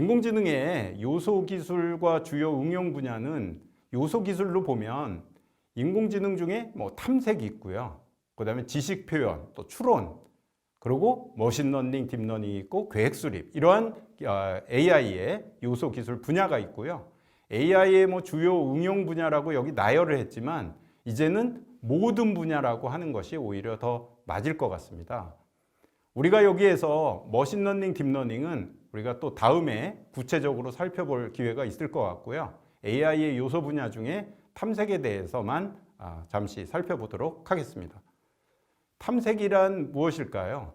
인공지능의 요소 기술과 주요 응용 분야는 요소 기술로 보면 인공지능 중에 탐색이 있고요. 그다음에 지식 표현, 또 추론, 그리고 머신러닝, 딥러닝이 있고 계획 수립, 이러한 AI의 요소 기술 분야가 있고요. AI의 주요 응용 분야라고 여기 나열을 했지만 이제는 모든 분야라고 하는 것이 오히려 더 맞을 것 같습니다. 우리가 여기에서 머신러닝, 딥러닝은 우리가 또 다음에 구체적으로 살펴볼 기회가 있을 것 같고요. AI의 요소 분야 중에 탐색에 대해서만 잠시 살펴보도록 하겠습니다. 탐색이란 무엇일까요?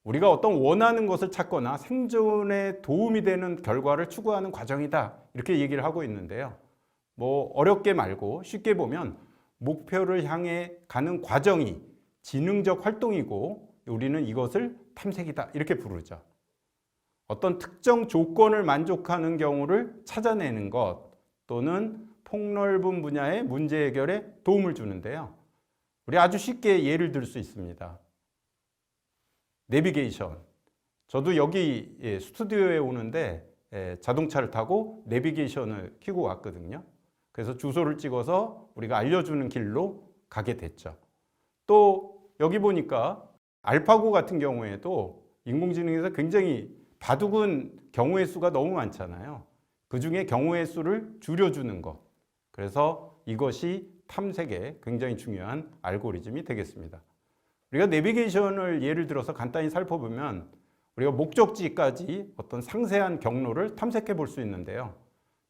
우리가 어떤 원하는 것을 찾거나 생존에 도움이 되는 결과를 추구하는 과정이다, 이렇게 얘기를 하고 있는데요. 어렵게 말고 쉽게 보면 목표를 향해 가는 과정이 지능적 활동이고 우리는 이것을 탐색이다, 이렇게 부르죠. 어떤 특정 조건을 만족하는 경우를 찾아내는 것 또는 폭넓은 분야의 문제 해결에 도움을 주는데요. 우리 아주 쉽게 예를 들 수 있습니다. 내비게이션. 저도 여기 스튜디오에 오는데 자동차를 타고 내비게이션을 켜고 왔거든요. 그래서 주소를 찍어서 우리가 알려주는 길로 가게 됐죠. 또 여기 보니까 알파고 같은 경우에도 인공지능에서 굉장히 바둑은 경우의 수가 너무 많잖아요. 그 중에 경우의 수를 줄여주는 것. 그래서 이것이 탐색에 굉장히 중요한 알고리즘이 되겠습니다. 우리가 내비게이션을 예를 들어서 간단히 살펴보면 우리가 목적지까지 어떤 상세한 경로를 탐색해 볼 수 있는데요.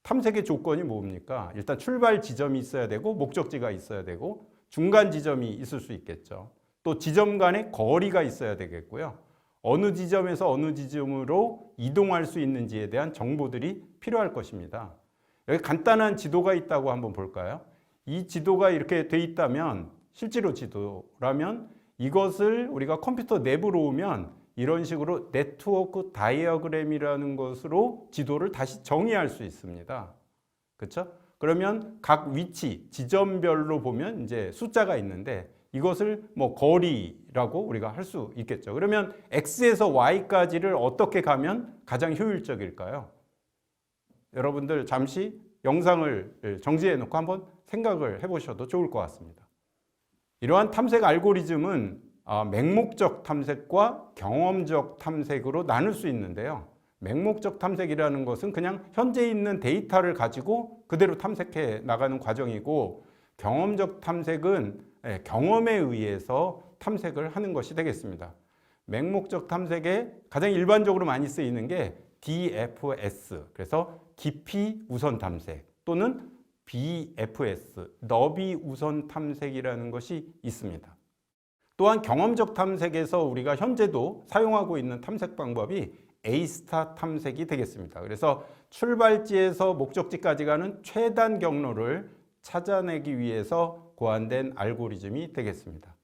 탐색의 조건이 뭡니까? 일단 출발 지점이 있어야 되고 목적지가 있어야 되고 중간 지점이 있을 수 있겠죠. 또 지점 간의 거리가 있어야 되겠고요. 어느 지점에서 어느 지점으로 이동할 수 있는지에 대한 정보들이 필요할 것입니다. 여기 간단한 지도가 있다고 한번 볼까요? 이 지도가 이렇게 돼 있다면, 실제로 지도라면 이것을 우리가 컴퓨터 내부로 오면 이런 식으로 네트워크 다이어그램이라는 것으로 지도를 다시 정의할 수 있습니다. 그렇죠? 그러면 각 위치, 지점별로 보면 이제 숫자가 있는데 이것을 거리라고 우리가 할 수 있겠죠. 그러면 X에서 Y까지를 어떻게 가면 가장 효율적일까요? 여러분들 잠시 영상을 정지해 놓고 한번 생각을 해보셔도 좋을 것 같습니다. 이러한 탐색 알고리즘은 맹목적 탐색과 경험적 탐색으로 나눌 수 있는데요. 맹목적 탐색이라는 것은 그냥 현재 있는 데이터를 가지고 그대로 탐색해 나가는 과정이고, 경험적 탐색은 경험에 의해서 탐색을 하는 것이 되겠습니다. 맹목적 탐색에 가장 일반적으로 많이 쓰이는 게 DFS, 그래서 깊이 우선 탐색, 또는 BFS, 너비 우선 탐색이라는 것이 있습니다. 또한 경험적 탐색에서 우리가 현재도 사용하고 있는 탐색 방법이 A-스타 탐색이 되겠습니다. 그래서 출발지에서 목적지까지 가는 최단 경로를 찾아내기 위해서 고안된 알고리즘이 되겠습니다.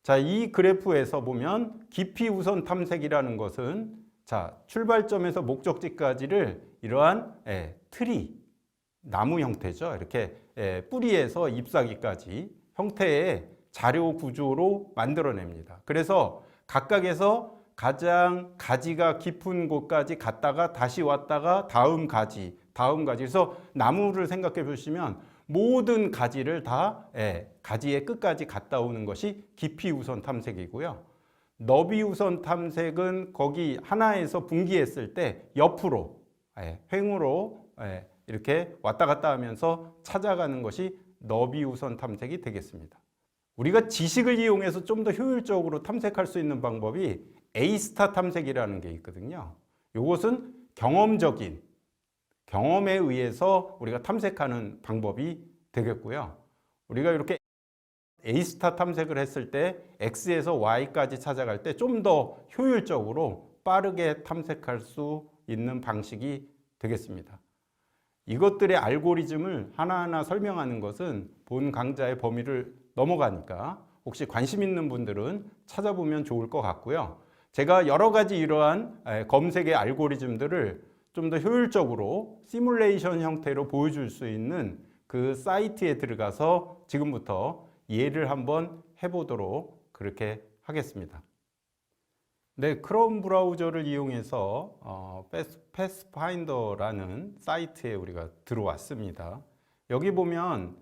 자, 이 그래프에서 보면 깊이 우선 탐색이라는 것은 출발점에서 목적지까지를 이러한 트리, 나무 형태죠. 이렇게 뿌리에서 잎사귀까지 형태의 자료 구조로 만들어냅니다. 그래서 각각에서 가장 가지가 깊은 곳까지 갔다가 다시 왔다가 다음 가지. 그래서 나무를 생각해 보시면 모든 가지를 다 가지의 끝까지 갔다 오는 것이 깊이 우선 탐색이고요. 너비 우선 탐색은 거기 하나에서 분기했을 때 옆으로 횡으로 이렇게 왔다 갔다 하면서 찾아가는 것이 너비 우선 탐색이 되겠습니다. 우리가 지식을 이용해서 좀 더 효율적으로 탐색할 수 있는 방법이 A-스타 탐색이라는 게 있거든요. 이것은 경험적인, 경험에 의해서 우리가 탐색하는 방법이 되겠고요. 우리가 이렇게 A-스타 탐색을 했을 때 X에서 Y까지 찾아갈 때 좀 더 효율적으로 빠르게 탐색할 수 있는 방식이 되겠습니다. 이것들의 알고리즘을 하나하나 설명하는 것은 본 강좌의 범위를 넘어가니까 혹시 관심 있는 분들은 찾아보면 좋을 것 같고요. 제가 여러 가지 이러한 검색의 알고리즘들을 좀 더 효율적으로 시뮬레이션 형태로 보여줄 수 있는 그 사이트에 들어가서 지금부터 예를 한번 해보도록 그렇게 하겠습니다. 네, 크롬 브라우저를 이용해서 패스파인더라는 사이트에 우리가 들어왔습니다. 여기 보면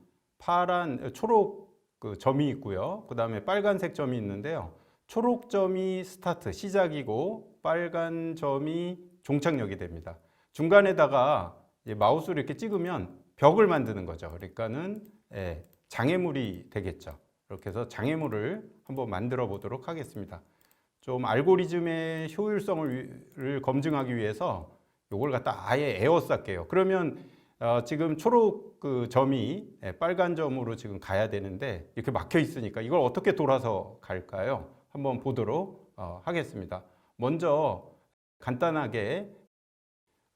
초록 그 점이 있고요. 그 다음에 빨간색 점이 있는데요. 초록 점이 스타트, 시작이고 빨간 점이 종착역이 됩니다. 중간에다가 마우스를 이렇게 찍으면 벽을 만드는 거죠. 그러니까는 장애물이 되겠죠. 이렇게 해서 장애물을 한번 만들어 보도록 하겠습니다. 좀 알고리즘의 효율성을 검증하기 위해서 이걸 갖다 아예 에워쌀게요. 그러면 지금 초록 그 점이 빨간 점으로 지금 가야 되는데 이렇게 막혀 있으니까 이걸 어떻게 돌아서 갈까요? 한번 보도록 하겠습니다. 먼저 간단하게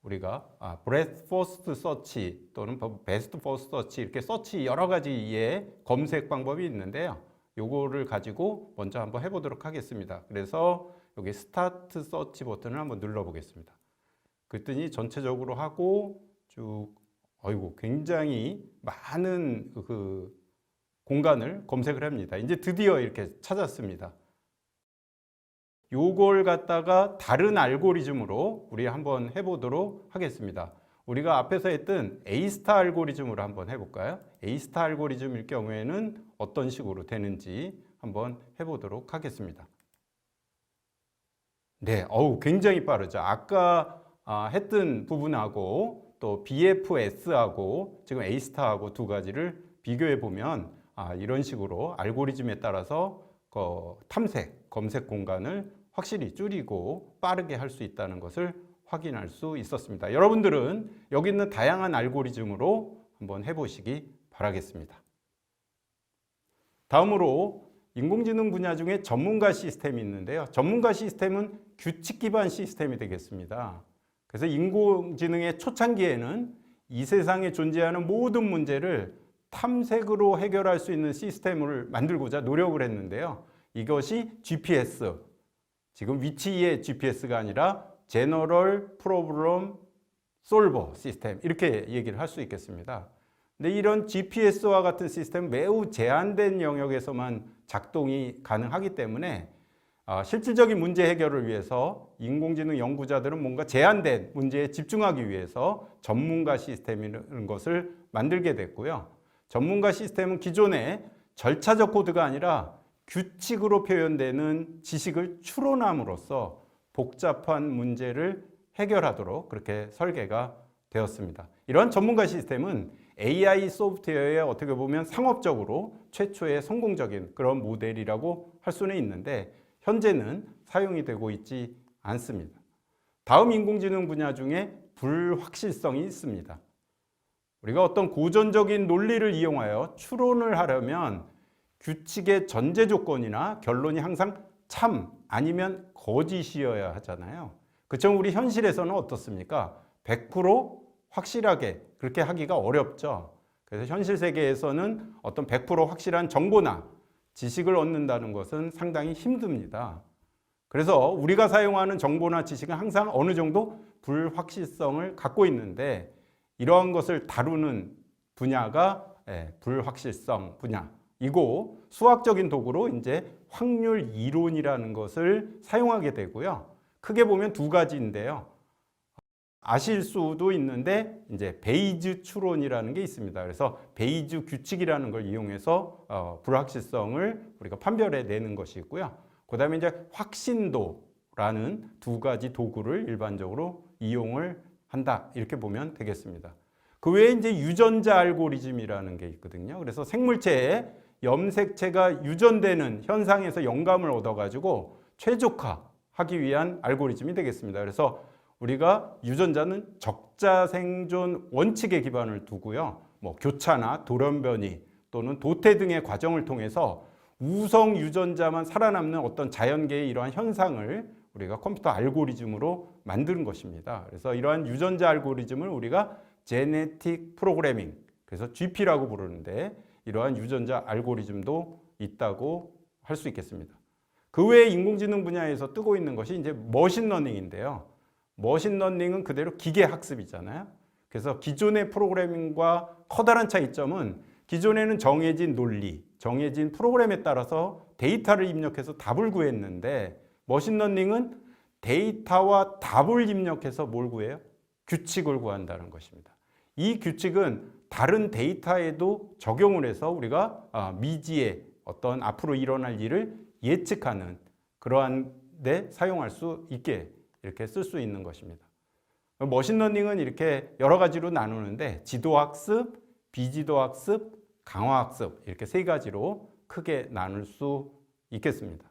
우리가 breadth first search 또는 best first search 이렇게 서치 여러 가지의 검색 방법이 있는데요. 요거를 가지고 먼저 한번 해보도록 하겠습니다. 그래서 여기 스타트 서치 버튼을 한번 눌러 보겠습니다. 그랬더니 전체적으로 하고 쭉 굉장히 많은 그 공간을 검색을 합니다. 이제 드디어 이렇게 찾았습니다. 요걸 갖다가 다른 알고리즘으로 우리 한번 해보도록 하겠습니다. 우리가 앞에서 했던 A-스타 알고리즘으로 한번 해볼까요? A-스타 알고리즘일 경우에는 어떤 식으로 되는지 한번 해보도록 하겠습니다. 네, 굉장히 빠르죠. 아까 했던 부분하고 또 BFS하고 지금 A-스타하고 두 가지를 비교해 보면 이런 식으로 알고리즘에 따라서 검색 공간을 확실히 줄이고 빠르게 할 수 있다는 것을 확인할 수 있었습니다. 여러분들은 여기 있는 다양한 알고리즘으로 한번 해보시기 바라겠습니다. 다음으로 인공지능 분야 중에 전문가 시스템이 있는데요. 전문가 시스템은 규칙 기반 시스템이 되겠습니다. 그래서 인공지능의 초창기에는 이 세상에 존재하는 모든 문제를 탐색으로 해결할 수 있는 시스템을 만들고자 노력을 했는데요. 이것이 GPS, 지금 위치의 GPS가 아니라 General Problem Solver 시스템 이렇게 얘기를 할 수 있겠습니다. 근데 이런 GPS와 같은 시스템은 매우 제한된 영역에서만 작동이 가능하기 때문에 실질적인 문제 해결을 위해서 인공지능 연구자들은 뭔가 제한된 문제에 집중하기 위해서 전문가 시스템이라는 것을 만들게 됐고요. 전문가 시스템은 기존의 절차적 코드가 아니라 규칙으로 표현되는 지식을 추론함으로써 복잡한 문제를 해결하도록 그렇게 설계가 되었습니다. 이러한 전문가 시스템은 AI 소프트웨어의 어떻게 보면 상업적으로 최초의 성공적인 그런 모델이라고 할 수는 있는데 현재는 사용이 되고 있지 않습니다. 다음 인공지능 분야 중에 불확실성이 있습니다. 우리가 어떤 고전적인 논리를 이용하여 추론을 하려면 규칙의 전제 조건이나 결론이 항상 참 아니면 거짓이어야 하잖아요. 그렇지만 우리 현실에서는 어떻습니까? 100% 확실하게 그렇게 하기가 어렵죠. 그래서 현실 세계에서는 어떤 100% 확실한 정보나 지식을 얻는다는 것은 상당히 힘듭니다. 그래서 우리가 사용하는 정보나 지식은 항상 어느 정도 불확실성을 갖고 있는데 이러한 것을 다루는 분야가 불확실성 분야이고 수학적인 도구로 이제 확률 이론이라는 것을 사용하게 되고요. 크게 보면 두 가지인데요. 아실 수도 있는데 이제 베이즈 추론이라는 게 있습니다. 그래서 베이즈 규칙이라는 걸 이용해서 불확실성을 우리가 판별해 내는 것이 있고요. 그다음에 이제 확신도라는 두 가지 도구를 일반적으로 이용을 한다. 이렇게 보면 되겠습니다. 그 외에 이제 유전자 알고리즘이라는 게 있거든요. 그래서 생물체에 염색체가 유전되는 현상에서 영감을 얻어가지고 최적화하기 위한 알고리즘이 되겠습니다. 그래서 우리가 유전자는 적자 생존 원칙에 기반을 두고요. 교차나 돌연변이 또는 도태 등의 과정을 통해서 우성 유전자만 살아남는 어떤 자연계의 이러한 현상을 우리가 컴퓨터 알고리즘으로 만드는 것입니다. 그래서 이러한 유전자 알고리즘을 우리가 제네틱 프로그래밍, 그래서 GP라고 부르는데 이러한 유전자 알고리즘도 있다고 할 수 있겠습니다. 그 외에 인공지능 분야에서 뜨고 있는 것이 이제 머신러닝인데요. 머신러닝은 그대로 기계 학습이잖아요. 그래서 기존의 프로그래밍과 커다란 차이점은 기존에는 정해진 논리, 정해진 프로그램에 따라서 데이터를 입력해서 답을 구했는데 머신러닝은 데이터와 답을 입력해서 뭘 구해요? 규칙을 구한다는 것입니다. 이 규칙은 다른 데이터에도 적용을 해서 우리가 미지의 어떤 앞으로 일어날 일을 예측하는 그러한 데 사용할 수 있게 이렇게 쓸 수 있는 것입니다. 머신러닝은 이렇게 여러 가지로 나누는데 지도학습, 비지도학습, 강화학습 이렇게 세 가지로 크게 나눌 수 있겠습니다.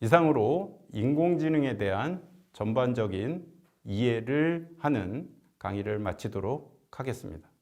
이상으로 인공지능에 대한 전반적인 이해를 하는 강의를 마치도록 하겠습니다.